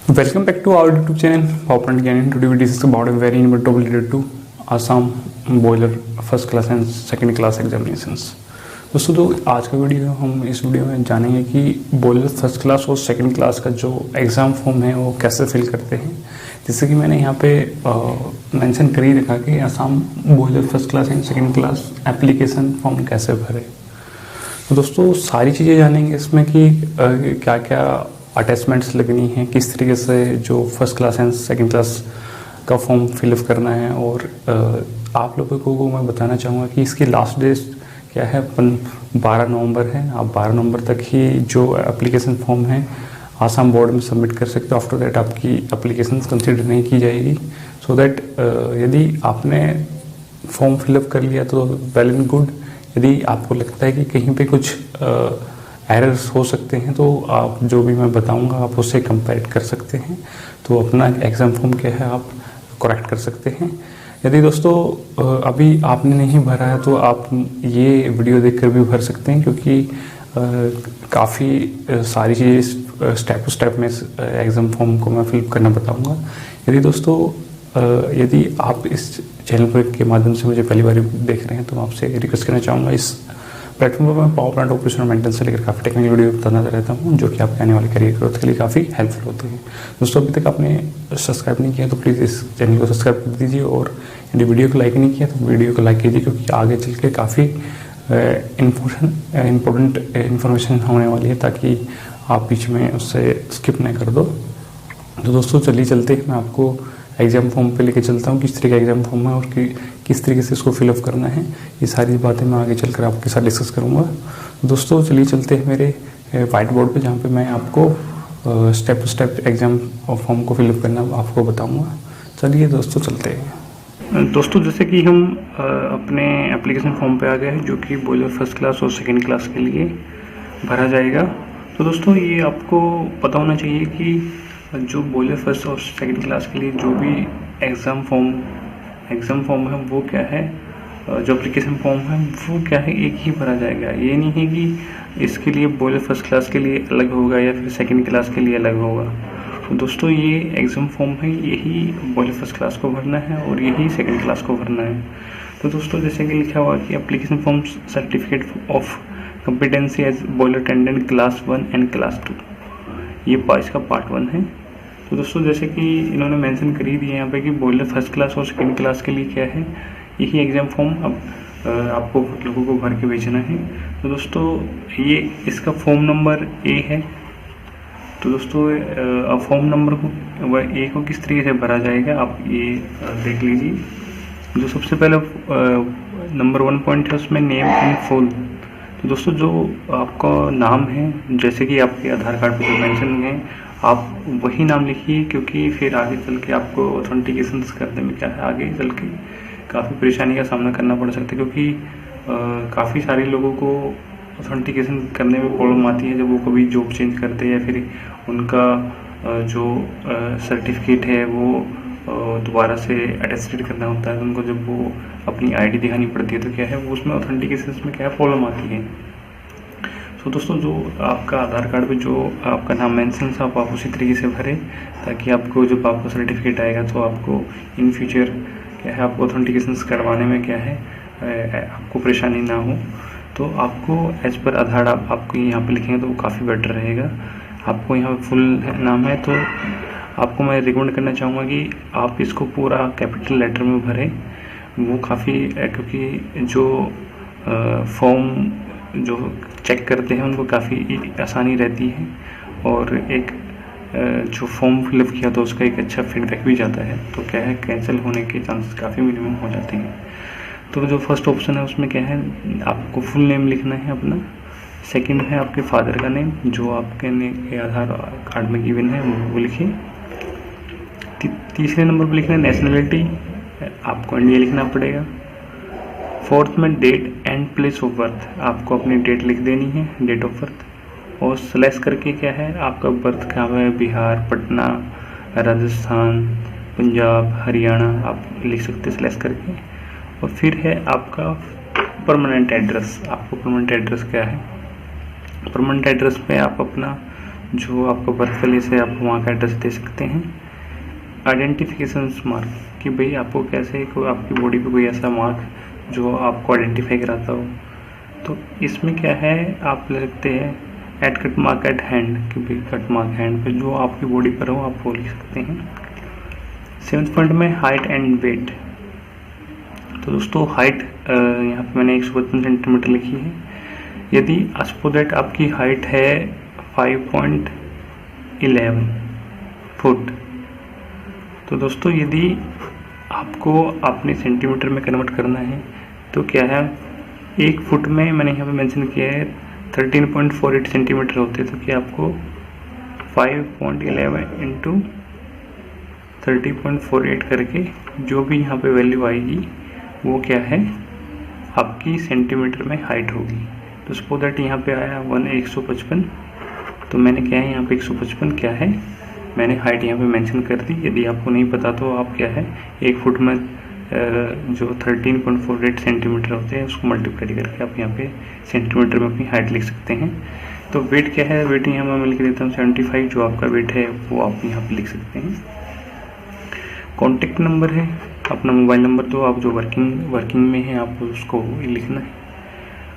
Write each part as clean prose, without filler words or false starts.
Welcome back to our YouTube channel, Powerpoint Again. Today we discuss about a very important topic related to Assam Boiler first class and second class examinations. दोस्तों तो आज का video हम इस video में जानेंगे कि boiler first class और सेकेंड क्लास का जो एग्ज़ाम फॉर्म है वो कैसे फिल करते हैं। जैसे कि मैंने यहाँ पे मेंशन कर ही रखा कि Assam boiler first class and second class application form कैसे भरे। तो दोस्तों सारी चीज़ें जानेंगे इसमें कि क्या क्या अटैचमेंट्स लगनी है, किस तरीके से जो first class and second class का फॉर्म फिलअप करना है। और आप लोगों को मैं बताना चाहूँगा कि इसकी लास्ट डेट क्या है, 12 नवंबर है। आप 12 नवंबर तक ही जो एप्लीकेशन फॉर्म है आसाम बोर्ड में सबमिट कर सकते हो। आफ्टर दैट आपकी एप्लीकेशन कंसिडर नहीं की जाएगी। सो दैट यदि आपने फॉर्म फिलअप कर लिया तो वेल एंड गुड। यदि आपको लगता है कि कहीं पे कुछ एरर्स हो सकते हैं तो आप जो भी मैं बताऊंगा आप उससे कंपेयर कर सकते हैं, तो अपना एग्ज़ाम फॉर्म क्या है आप करेक्ट कर सकते हैं। यदि दोस्तों अभी आपने नहीं भरा है तो आप ये वीडियो देखकर भी भर सकते हैं, क्योंकि काफ़ी सारी चीज़ें स्टेप टू स्टेप में एग्ज़ाम फॉर्म को मैं फिल करना बताऊंगा। यदि दोस्तों यदि आप इस चैनल पर के माध्यम से मुझे पहली बार देख रहे हैं तो आपसे रिक्वेस्ट करना चाहूँगा, इस प्लेटफॉर्म पर मैं पावर प्लांट ऑपरेशन और मेंटेनेंस से लेकर काफ़ी टेक्निकल वीडियो बताना रहता हूँ, जो कि आपके आने वाले करियर ग्रोथ के लिए काफ़ी हेल्पफुल होते हैं। दोस्तों अभी तक आपने सब्सक्राइब नहीं किया तो प्लीज़ इस चैनल को सब्सक्राइब कर दीजिए, और यदि वीडियो को लाइक नहीं किया तो वीडियो को लाइक कीजिए, क्योंकि आगे चल के काफ़ी इम्पोर्टेंट इन्फॉर्मेशन होने वाली है, ताकि आप बीच में उससे स्किप नहीं कर दो। तो दोस्तों चलिए चलते हैं, मैं आपको एग्ज़ाम फॉर्म पे लेके चलता हूँ, किस तरीके का एग्ज़ाम फॉर्म है और किस तरीके से इसको फिलअप करना है। ये सारी बातें मैं आगे चलकर आपके साथ डिस्कस करूँगा। दोस्तों चलिए चलते हैं मेरे वाइट बोर्ड पे, जहाँ पे मैं आपको step to step exam form को फिलअप करना आपको बताऊँगा। चलिए दोस्तों चलते हैं। दोस्तों जैसे कि हम अपने एप्लीकेशन फॉर्म पे आ गए हैं, जो कि बॉयलर फर्स्ट क्लास और सेकेंड क्लास के लिए भरा जाएगा। तो दोस्तों ये आपको पता होना चाहिए कि जो बॉयलर फर्स्ट और सेकेंड क्लास के लिए जो भी एग्ज़ाम फॉर्म है वो क्या है, जो एप्लीकेशन फॉर्म है वो क्या है, एक ही भरा जाएगा। ये नहीं है कि इसके लिए बॉयलर फर्स्ट क्लास के लिए अलग होगा या फिर सेकेंड क्लास के लिए अलग होगा। तो दोस्तों ये एग्ज़ाम फॉर्म है, यही बॉयलर फर्स्ट क्लास को भरना है और यही सेकेंड क्लास को भरना है। तो दोस्तों जैसे कि लिखा हुआ कि application form certificate of competency as boiler attendant class 1 and class 2, ये इसका पार्ट 1 है। तो दोस्तों जैसे कि इन्होंने मेंशन कर ही दिया यहाँ पे कि बॉयलर फर्स्ट क्लास और सेकेंड क्लास के लिए क्या है, यही एग्ज़ाम फॉर्म अब आपको लोगों को भर के भेजना है। तो दोस्तों ये इसका फॉर्म नंबर ए है। तो दोस्तों फॉर्म नंबर को ए को किस तरीके से भरा जाएगा आप ये देख लीजिए। जो सबसे पहले नंबर 1 पॉइंट है उसमें नेम इन फुल। तो दोस्तों जो आपका नाम है, जैसे कि आपके आधार कार्ड पर जो मेंशन है आप वही नाम लिखिए, क्योंकि फिर आगे चल के आपको ऑथेंटिकेशन करने में क्या है, आगे चल के काफ़ी परेशानी का सामना करना पड़ सकता है, क्योंकि काफ़ी सारे लोगों को ऑथेंटिकेशन करने में प्रॉब्लम आती है जब वो कभी जॉब चेंज करते हैं या फिर उनका जो सर्टिफिकेट है वो दोबारा से अटेस्टेड करना होता है। उनको जब वो अपनी आईडी दिखानी पड़ती है तो क्या है वो उसमें ऑथेंटिकेशन में क्या है प्रॉब्लम आती है। तो दोस्तों जो आपका आधार कार्ड पे जो आपका नाम मेंशन था आप उसी तरीके से भरें, ताकि आपको जब आपको सर्टिफिकेट आएगा तो आपको इन फ्यूचर क्या है आपको ऑथेंटिकेशन करवाने में क्या है आपको परेशानी ना हो। तो आपको एज पर आधार आपको यहाँ पे लिखेंगे तो वो काफ़ी बेटर रहेगा। आपको यहाँ पे फुल नाम है तो आपको मैं रिकमेंड करना चाहूँगा कि आप इसको पूरा कैपिटल लेटर में भरें, वो काफ़ी क्योंकि जो फॉर्म जो चेक करते हैं उनको काफ़ी आसानी रहती है, और एक जो फॉर्म फिलअप किया तो उसका एक अच्छा फीडबैक भी जाता है, तो क्या है कैंसिल होने के चांसेस काफ़ी मिनिमम हो जाते हैं। तो जो फर्स्ट ऑप्शन है उसमें क्या है आपको फुल नेम लिखना है अपना। सेकंड है आपके फादर का नेम जो आपके आधार कार्ड में गिवन है वो लिखिए। तीसरे नंबर पर लिखना है नेशनलिटी, आपको इंडिया लिखना पड़ेगा। फोर्थ में date and place of birth, आपको अपनी डेट लिख देनी है, डेट ऑफ बर्थ, और स्लैश करके क्या है आपका बर्थ कहाँ है, बिहार, पटना, राजस्थान, पंजाब, हरियाणा आप लिख सकते स्लैश करके। और फिर है आपका परमानेंट एड्रेस, आपको परमानेंट एड्रेस क्या है, परमानेंट एड्रेस पे आप अपना जो आपका बर्थ प्लेस है आप वहाँ का एड्रेस दे सकते हैं। आइडेंटिफिकेशन मार्क कि भाई आपको कैसे आपकी बॉडी पे कोई ऐसा मार्क जो आपको आइडेंटिफाई कराता हो, तो इसमें क्या है आप ले सकते हैं at cut mark at hand कि भाई कट मार्क हैंड पे जो आपकी बॉडी पर हो आप वो लिख सकते हैं। 7th पॉइंट में हाइट एंड वेट। तो दोस्तों हाइट यहाँ पे मैंने 155 सेंटीमीटर लिखी है। यदि सपोज दैट आपकी हाइट है 5.11 फुट, तो दोस्तों यदि आपको अपने सेंटीमीटर में कन्वर्ट करना है तो क्या है, 1 फुट में मैंने यहाँ पे मेंशन किया है 13.48 सेंटीमीटर होते, तो क्या आपको 5.11 इंटू 30.48 करके जो भी यहाँ पे वैल्यू आएगी वो क्या है आपकी सेंटीमीटर में हाइट होगी। तो सपोज दैट यहाँ पे आया 155, तो मैंने क्या है यहाँ पे 155 क्या है मैंने हाइट यहाँ पे मेंशन कर दी। यदि आपको नहीं पता तो आप क्या है 1 फुट में जो 13.48 सेंटीमीटर होते हैं उसको मल्टीप्लाई करके आप यहाँ पे सेंटीमीटर में अपनी हाइट लिख सकते हैं। तो वेट क्या है, वेट यहाँ मैं लिख देता हूँ 75, जो आपका वेट है वो आप यहाँ पे लिख सकते हैं। कॉन्टेक्ट नंबर है अपना मोबाइल नंबर, तो आप जो वर्किंग में है आप उसको लिखना है।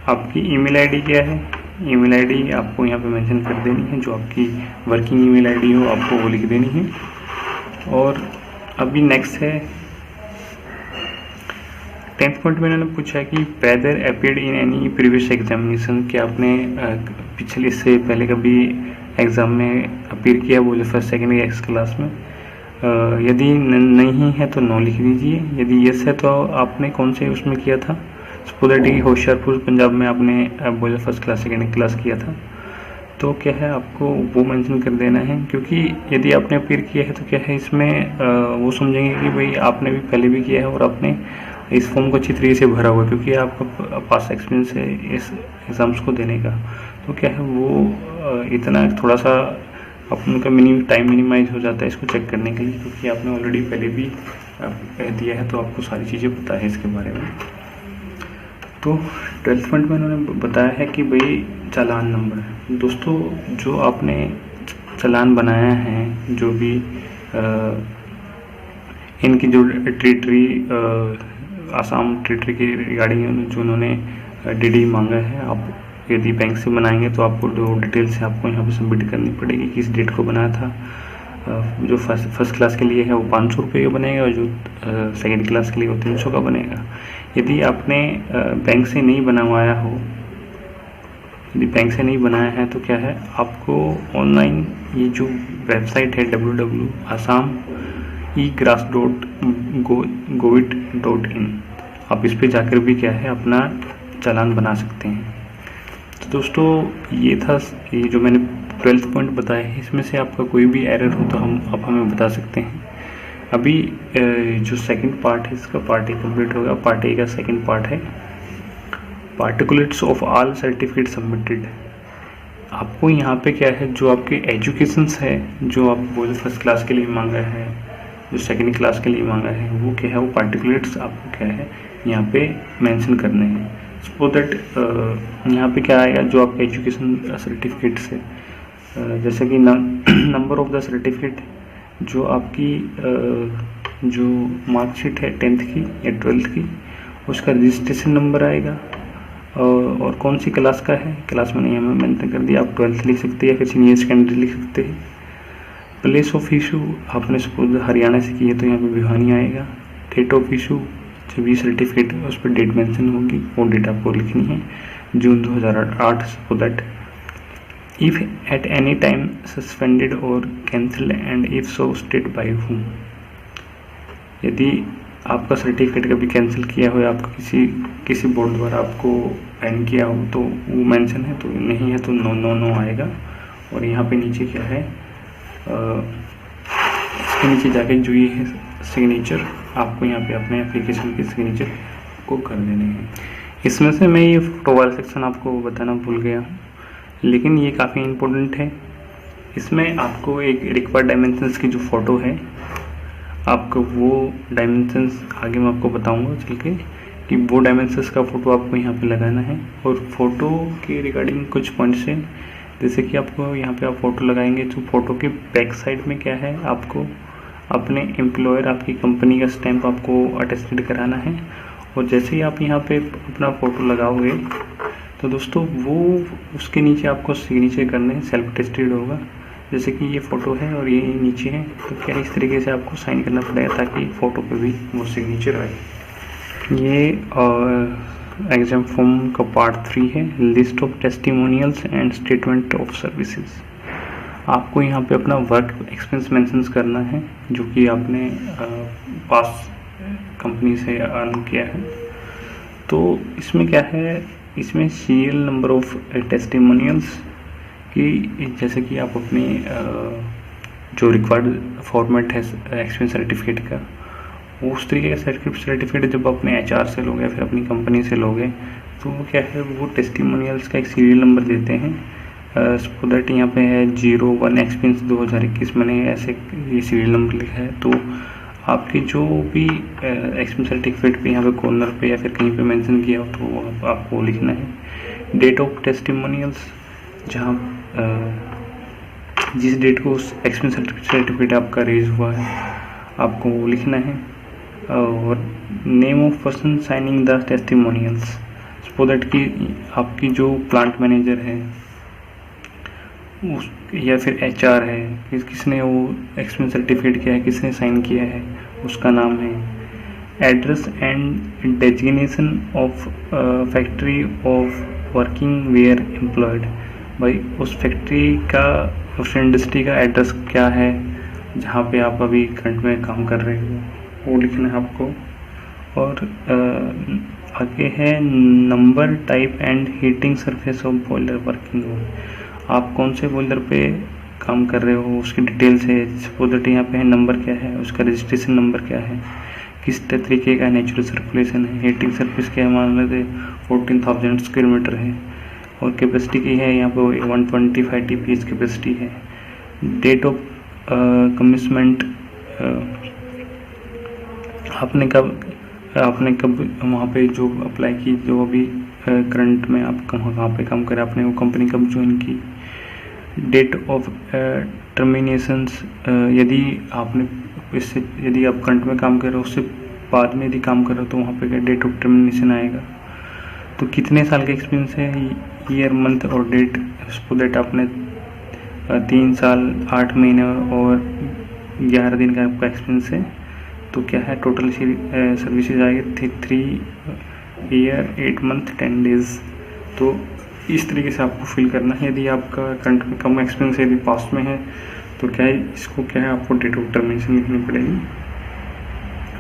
आपकी ईमेल आईडी क्या है, ईमेल आईडी आपको यहाँ पे मेंशन कर देनी है, जो आपकी वर्किंग ईमेल आईडी हो आपको वो लिख देनी है। और अभी नेक्स्ट है 10th पॉइंट में इन्होंने पूछा है कि whether appeared in any previous examination, कि आपने पिछले इससे पहले कभी एग्ज़ाम में अपीयर किया बोले फर्स्ट सेकेंड या एक्स क्लास में। यदि नहीं है तो नो लिख दीजिए, यदि यस है तो आपने कौन से उसमें किया था, सपोज दैट होशियारपुर पंजाब में आपने बोले फर्स्ट क्लास सेकेंड क्लास किया था, तो क्या है आपको वो मेंशन कर देना है। क्योंकि यदि आपने अपीयर किया है तो क्या है इसमें वो समझेंगे कि भाई आपने भी पहले भी किया है और आपने इस फॉर्म को अच्छी तरीके से भरा हुआ, क्योंकि आपका पास एक्सपीरियंस है इस एग्ज़ाम्स को देने का। तो क्या है वो इतना थोड़ा सा अपन का टाइम मिनिमाइज हो जाता है इसको चेक करने के लिए, क्योंकि आपने ऑलरेडी पहले भी दिया है तो आपको सारी चीज़ें पता है इसके बारे में। तो 12th पॉइंट में उन्होंने बताया है कि भाई चालान नंबर। दोस्तों जो आपने चालान बनाया है, जो भी इनकी जो टेरिटरी आसाम टेरिटरी के रिगार्डिंग जो उन्होंने डीडी मांगा है, आप यदि बैंक से बनाएंगे तो आपको जो डिटेल्स है आपको यहाँ पे सबमिट करनी पड़ेगी, किस डेट को बनाया था। जो फर्स्ट क्लास के लिए है वो 500 रुपये का बनेगा, और जो सेकेंड क्लास के लिए वो 300 का बनेगा। यदि आपने बैंक से नहीं बनवाया हो, यदि बैंक से नहीं बनाया है तो क्या है आपको ऑनलाइन ये जो वेबसाइट है www.assam.egras.govit.in, आप इस पर जाकर भी क्या है अपना चालान बना सकते हैं। तो दोस्तों ये था ये जो मैंने 12th पॉइंट बताया है, इसमें से आपका कोई भी एरर हो तो आप हमें बता सकते हैं। अभी जो सेकंड पार्ट है इसका पार्ट ए कंप्लीट होगा। पार्ट ए का सेकंड पार्ट है particulates of all certificate submitted. आपको यहाँ पे क्या है जो आपके एजुकेशंस है, जो आप बोले फर्स्ट क्लास के लिए मांगा है, जो सेकंड क्लास के लिए मांगा है, वो क्या है वो पार्टिकुलेट्स आपको क्या है यहाँ पे मेंशन करने हैं। सपोज दैट यहाँ पे क्या आएगा जो आपके एजुकेशन सर्टिफिकेट्स है, जैसे कि नंबर ऑफ द सर्टिफिकेट, जो आपकी जो मार्कशीट है 10th की या 12th की, उसका रजिस्ट्रेशन नंबर आएगा, और कौन सी क्लास का है, क्लास मैंने यहाँ मेंशन कर दिया, आप 12th लिख सकते हैं या फिर सीनियर सेकेंडरी लिख सकते हैं। प्लेस ऑफ इशू आपने सपोज हरियाणा से की है तो यहाँ पे भिवानी आएगा। डेट ऑफ इशू जो भी सर्टिफिकेट है उस पर डेट मेंशन होगी, वो डेट आपको लिखनी है June 2008। Suppose that if at any time suspended और cancel and if so state by whom. यदि आपका सर्टिफिकेट कभी कैंसिल किया हो या आपका किसी बोर्ड द्वारा आपको बैन किया हो तो वो मेंशन है, तो नहीं है तो नो आएगा। और यहाँ पे नीचे क्या है इसके नीचे जाके जो ये है सिग्नेचर, आपको यहाँ पे अपने एप्लीकेशन के सिग्नेचर को कर देने हैं। इसमें से मैं ये फोटो वाला सेक्शन आपको बताना भूल गया हूँ, लेकिन ये काफ़ी इम्पोर्टेंट है। इसमें आपको एक रिक्वायर्ड डायमेंशंस की जो फ़ोटो है, आपको वो डायमेंशंस आगे मैं आपको बताऊंगा चल के कि वो डायमेंशंस का फ़ोटो आपको यहाँ पे लगाना है। और फोटो के रिगार्डिंग कुछ पॉइंट्स हैं जैसे कि आपको यहाँ पे आप फ़ोटो लगाएंगे, तो फ़ोटो के बैक साइड में क्या है, आपको अपने एम्प्लॉयर, आपकी कंपनी का स्टैंप आपको अटेस्टेड कराना है। और जैसे ही आप यहाँ पे अपना फ़ोटो लगाओगे तो दोस्तों वो उसके नीचे आपको सिग्नेचर करने हैं, सेल्फ अटेस्टेड होगा। जैसे कि ये फ़ोटो है और ये नीचे है, तो क्या इस तरीके से आपको साइन करना पड़ेगा ताकि फ़ोटो पे भी वो सिग्नेचर आए। ये एग्जाम फॉर्म का पार्ट 3 है, list of testimonials and statement of services. आपको यहाँ पे अपना वर्क एक्सपेंस मेंशन करना है जो कि आपने पास कंपनी से अर्न किया है। तो इसमें क्या है, इसमें सीरियल नंबर ऑफ टेस्टिमोनियल्स की, जैसे कि आप अपने जो रिक्वायर्ड फॉर्मेट है एक्सपेंस सर्टिफिकेट का, उस तरीके का सर्टिफिकेट जब अपने HR से लोगे या फिर अपनी कंपनी से लोगे तो वो क्या है, वो टेस्टिमोनियल्स का एक सीरियल नंबर देते हैं। सो दैट यहाँ पे है 01 एक्सपेंस 2021, मैंने ऐसे ये सीरियल नंबर लिखा है। तो आपके जो भी एक्सपेंस सर्टिफिकेट पे यहाँ पे कॉर्नर पे या फिर कहीं पे मेंशन किया हो तो आपको लिखना है। डेट ऑफ टेस्टिमोनियल्स, जहाँ जिस डेट को उस एक्सपेंस सर्टिफिकेट आपका रेज हुआ है आपको वो लिखना है। और name of person signing the testimonials, so that कि आपकी जो प्लांट मैनेजर है उस या फिर HR है, किसने वो एक्सपेंस सर्टिफिकेट किया है, किसने साइन किया है, उसका नाम है। Address and designation of factory of working where employed, भाई उस फैक्ट्री का, उस इंडस्ट्री का एड्रेस क्या है जहाँ पे आप अभी करंट में काम कर रहे हो, वो लिखना है आपको। और आगे है number, type and heating surface of boiler working हो, आप कौन से बॉयलर पे काम कर रहे हो उसकी डिटेल्स है। सपोज यहाँ पे है नंबर क्या है, उसका रजिस्ट्रेशन नंबर क्या है, किस तरीके का नेचुरल सर्कुलेशन है, हीटिंग सरफेस क्या है, मान लेते 14,000 स्क्वायर मीटर है, और कैपेसिटी की है यहाँ पे 125 TPH कैपेसिटी है। डेट ऑफ कमिटमेंट, आपने कब वहाँ पे जो अप्लाई की, जो अभी करंट में आप कहाँ पे काम करें, आपने वो कंपनी कब ज्वाइन की। डेट ऑफ टर्मिनेशंस, यदि आप करंट में काम कर रहे हो उससे बाद में यदि काम कर रहे हो तो वहाँ पे क्या डेट ऑफ टर्मिनेशन आएगा। तो कितने साल का एक्सपीरियंस है, ईयर, मंथ और डेट। सो दैट आपने 3 साल 8 महीने और 11 दिन का आपका एक्सपीरियंस है, तो क्या है टोटल सर्विसेज आएगी 3 ईयर 8 मंथ 10 डेज। तो इस तरीके से आपको फिल करना है। यदि आपका करंट में कम एक्सपीरियंस है, यदि पास्ट में है, तो क्या है इसको क्या है आपको डेट ऑफ टर्मिनेशन लिखनी पड़ेगी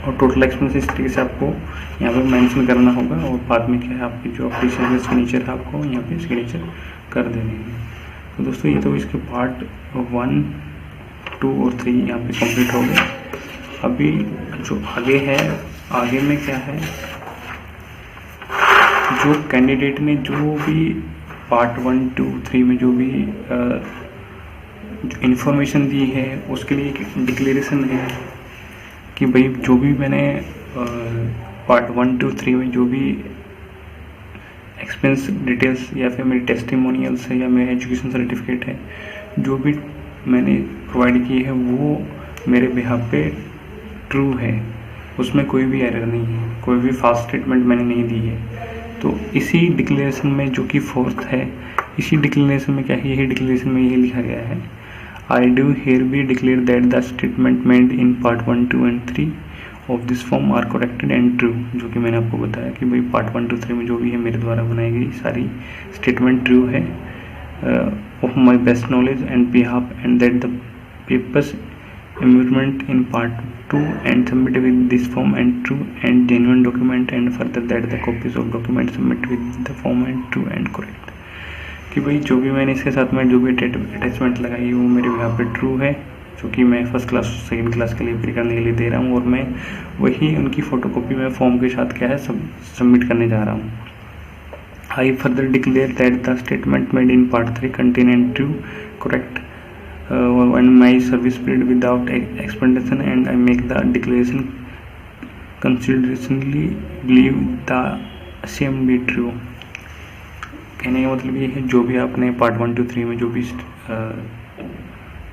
और टोटल एक्सपीरियंस इस तरीके से आपको यहाँ पे मेंशन करना होगा। और बाद में क्या है आपकी जो ऑफिशियल सिग्नेचर है आपको यहाँ पे सिग्नेचर कर देने हैं। तो दोस्तों ये तो इसके पार्ट 1, 2 और 3 यहाँ पे कंप्लीट हो गए। अभी जो आगे है, आगे में क्या है, जो कैंडिडेट ने जो भी पार्ट 1, 2, 3 में जो भी इंफॉर्मेशन दी है उसके लिए एक डिक्लेरेशन है कि भाई जो भी मैंने पार्ट 1, 2, 3 में जो भी एक्सपेंस डिटेल्स या फिर मेरी टेस्टिमोनियल्स है या मेरा एजुकेशन सर्टिफिकेट है, जो भी मैंने प्रोवाइड की है वो मेरे बिहाफ पे ट्रू है, उसमें कोई भी एरर नहीं है, कोई भी फास्ट स्टेटमेंट मैंने नहीं दी है। तो इसी डिक्लेरेशन में जो कि 4th है, इसी डिक्लेरेशन में क्या है, यही डिक्लेरेशन में यही लिखा गया है, I do hereby declare that the statement made in part 1, 2 and 3 of this form are corrected and true. जो कि मैंने आपको बताया कि भाई पार्ट 1, 2, 3 में जो भी है मेरे द्वारा बनाई गई सारी स्टेटमेंट ट्रू है of my best knowledge and behalf, and that the papers enrollment in part 2 and submitted with this form and true and genuine document, and further that the copies of document submitted with the form and true and correct। कि भाई जो भी मैंने इसके साथ में जो भी अटैचमेंट लगाई है वो मेरे यहाँ पे ट्रू है, जो कि मैं फर्स्ट क्लास सेकंड क्लास के लिए प्री करने के लिए दे रहा हूँ, और मैं वही उनकी फ़ोटोकॉपी में फॉर्म के साथ क्या है सबमिट करने जा रहा हूँ। I further declare that the statement made in part 3 contain and true correct and my service period without explanation, and I make the declaration considerationally believe the same be true। कहने का मतलब ये है, जो भी आपने पार्ट 1 to 3 में जो भी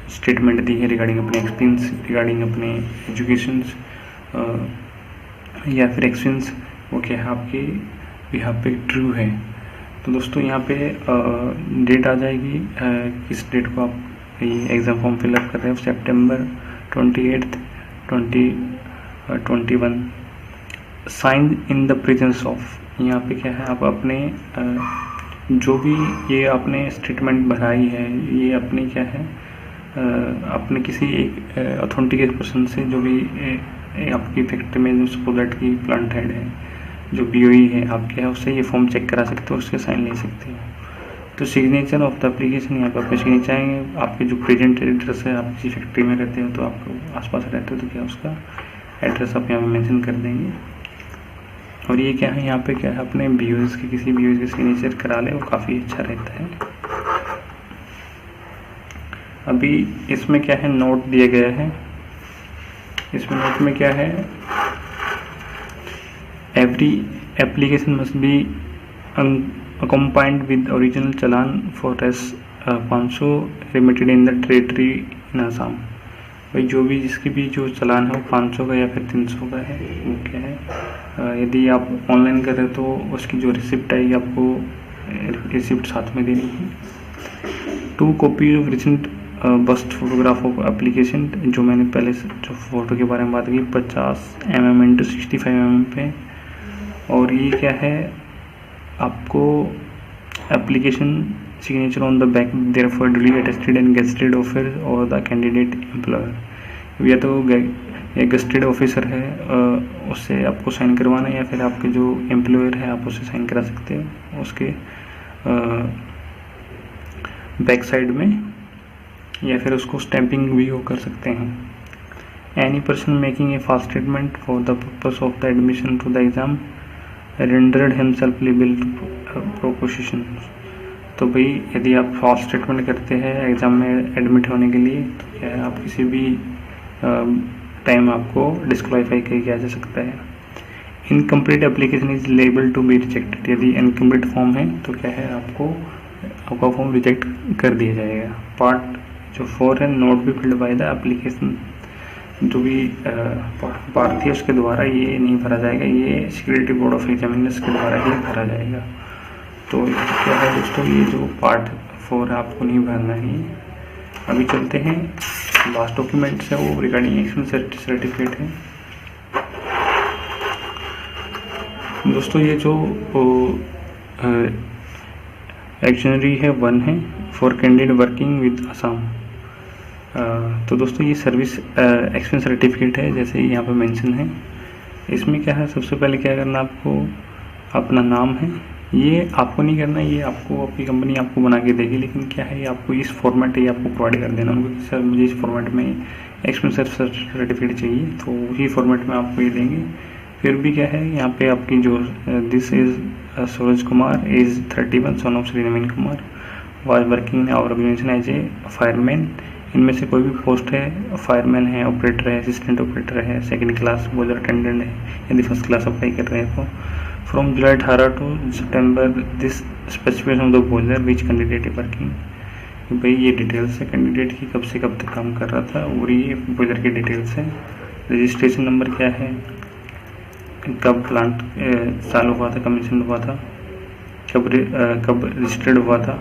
स्टेटमेंट दी है रिगार्डिंग अपने एक्सपीरियंस, रिगार्डिंग अपने एजुकेशन या फिर एक्सपीरियंस, वो क्या है आपके यहाँ पे ट्रू है। तो दोस्तों यहाँ पे डेट आ जाएगी, किस डेट को आप ये एग्ज़ाम फॉर्म फिलअप कर रहे हो, सितंबर 28 2021। Sign in the presence of, यहाँ पे क्या है आप अपने जो भी ये आपने स्टेटमेंट भराई है, ये अपनी क्या है अपने किसी एक अथॉरिटी पर्सन से, जो भी आपकी फैक्ट्री में जो सपोज की प्लांट हेड है, जो बीओई है आपके है, उससे ये फॉर्म चेक करा सकते हो, उसके साइन ले सकते हो। तो सिग्नेचर ऑफ द एप्लीकेशन, यहाँ पे आपके सिग्नेचर आएंगे, आपके जो प्रेजेंट एड्रेस है, आप किसी फैक्ट्री में रहते हो तो आप आसपास रहते हो तो क्या उसका एड्रेस आप यहाँ पे मेंशन कर देंगे। और ये क्या है, यहाँ पे क्या है अपने बीओएस के, किसी बीओएस के सिग्नेचर करा ले, वो काफ़ी अच्छा रहता है। अभी इसमें क्या है नोट दिया गया है, इसमें नोट में क्या है, every application must be accompanied with original challan for S 500 remitted in the territory in Assam. भाई जो भी जिसकी भी जो चालान है वो 500 का या फिर 300 का है, वो क्या है यदि आप ऑनलाइन कर रहे हो तो उसकी जो रिसिप्ट आएगी आपको रिसिप्ट साथ में देनी है। 2 copy of recent bust photograph of application, जो मैंने पहले जो फ़ोटो के बारे में बात की 50 mm x 65 mm पे। और ये क्या है आपको application signature on the back therefore duly attested and gazetted officer और द कैंडिडेट एम्प्लॉयर, या तो गेस्टेड ऑफिसर है उससे आपको साइन करवाना है, या फिर आपके जो एम्प्लॉयर है आप उससे साइन करा सकते हो उसके बैक साइड में, या फिर उसको स्टैंपिंग भी वो कर सकते हैं। Any person making a false statement for the purpose of the admission to the exam rendered himself liable to proposition. तो भाई यदि आप फॉल्स स्टेटमेंट करते हैं एग्ज़ाम में एडमिट होने के लिए, तो क्या है आप किसी भी टाइम आपको डिस्क्वालीफाई किया जा सकता है। Incomplete application is liable to be rejected, यदि इनकम्प्लीट फॉर्म है तो क्या है आपका फॉर्म रिजेक्ट कर दिया जाएगा। पार्ट जो 4 है, note be filled by the application, जो भी पार्ट थी उसके द्वारा ये नहीं भरा जाएगा, ये सिक्योरिटी बोर्ड ऑफ एग्जामिनर्स के द्वारा ही भरा जाएगा। तो क्या है दोस्तों, ये जो पार्ट 4 है आपको नहीं भरना है। अभी चलते हैं लास्ट डॉक्यूमेंट्स है, वो रिगार्डिंग एक्सपीरियंस सर्टिफिकेट है। दोस्तों ये जो एक्शनरी है 1 है for candidate working with Assam. तो दोस्तों ये सर्विस एक्सपीरियंस सर्टिफिकेट है, जैसे यहाँ पे मेंशन है। इसमें क्या है, सबसे पहले क्या करना, आपको अपना नाम है, ये आपको नहीं करना, ये आपको अपनी कंपनी आपको बना के देगी, लेकिन क्या है ये आपको इस फॉर्मेट ये आपको प्रोवाइड कर देना उनको कि सर मुझे इस फॉर्मेट में एक्सपीरियंस सर्टिफिकेट चाहिए, तो उसी फॉर्मेट में आपको ये देंगे। फिर भी क्या है यहाँ पे आपकी जो this is Suraj Kumar age 31 son of Shri Naveen Kumar was working in our organisation as a fireman. इनमें से कोई भी पोस्ट है, फायरमैन है, ऑपरेटर है, असिस्टेंट ऑपरेटर है, सेकंड क्लास बॉयलर अटेंडेंट है, यदि फर्स्ट क्लास अप्लाई कर रहे हैं तो from July 18 to September this specification of the boiler which candidate है वर्किंग। भाई ये डिटेल्स है कैंडिडेट की, कब से कब तक काम कर रहा था, और ये बॉयलर की डिटेल्स है। रजिस्ट्रेशन नंबर क्या है, कब प्लांट चालू हुआ था, कमीशन हुआ था, कब रजिस्टर्ड हुआ था,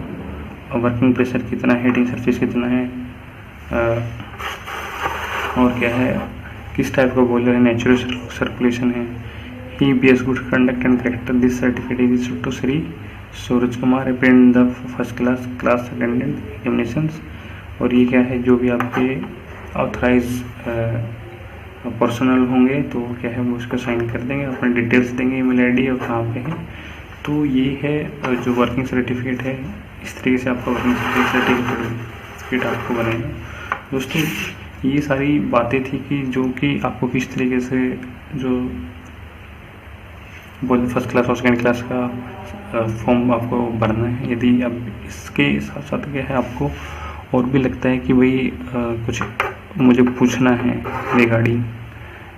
वर्किंग प्रेशर कितना है, हीटिंग सरफेस कितना है, और क्या है किस टाइप का बॉयलर है, नेचुरल सर्कुलेशन है। He bears good conduct and character this certificate is issued to Shri Suraj Kumar append the first class attendant examinations. और ये क्या है, जो भी आपके ऑथराइज पर्सनल होंगे तो क्या है वो उसको साइन कर देंगे, अपने डिटेल्स देंगे, ईमेल आईडी और कहाँ पे है। तो ये है जो वर्किंग सर्टिफिकेट है, इस तरीके से आपका वर्किंग सर्टिफिकेट आपको बनेगा। दोस्तों ये सारी बातें थी कि जो कि आपको किस तरीके से जो फर्स्ट क्लास और सेकेंड क्लास का फॉर्म आपको भरना है। यदि अब इसके साथ साथ क्या है आपको और भी लगता है कि भाई कुछ मुझे पूछना है रिगार्डिंग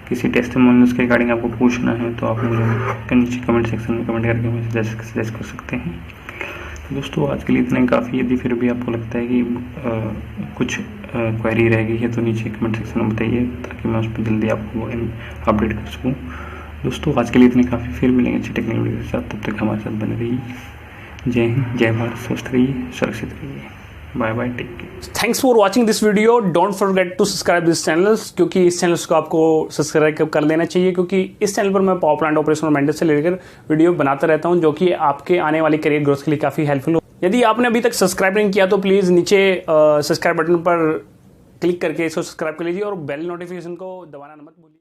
किसी टेस्टिमोनियल्स के रिगार्डिंग आपको पूछना है, तो आप मुझे नीचे कमेंट सेक्शन में कमेंट करके मुझे सजेस्ट कर सकते हैं। दोस्तों आज के लिए इतना ही काफ़ी। यदि फिर भी आपको लगता है कि कुछ क्वेरी रह गई है तो नीचे कमेंट सेक्शन में बताइए, ताकि मैं उस पर जल्दी आपको अपडेट कर सकूँ। दोस्तों आज के लिए इतने काफ़ी, फिर मिलेंगे अच्छी टेक्निकल वीडियो के साथ। तब तक हमारे साथ बने रहिए। जय हिंद, जय भारत, स्वस्थ रहिए, सुरक्षित रहिए। Bye bye, take care. Thanks for watching this video. Don't forget to subscribe this channels, क्योंकि इस चैनल्स को आपको सब्सक्राइब कर लेना चाहिए, क्योंकि इस चैनल पर मैं पावर प्लांट ऑपरेशन और मेंटेनेंस से लेकर वीडियो बनाता रहता हूं, जो कि आपके आने वाली करियर ग्रोथ के लिए काफ़ी हेल्पफुल हो। यदि आपने अभी तक सब्सक्राइब नहीं किया तो प्लीज़ नीचे सब्सक्राइब बटन पर क्लिक करके इसको सब्सक्राइब कर लीजिए और बेल नोटिफिकेशन को दबाना मत भूलिए।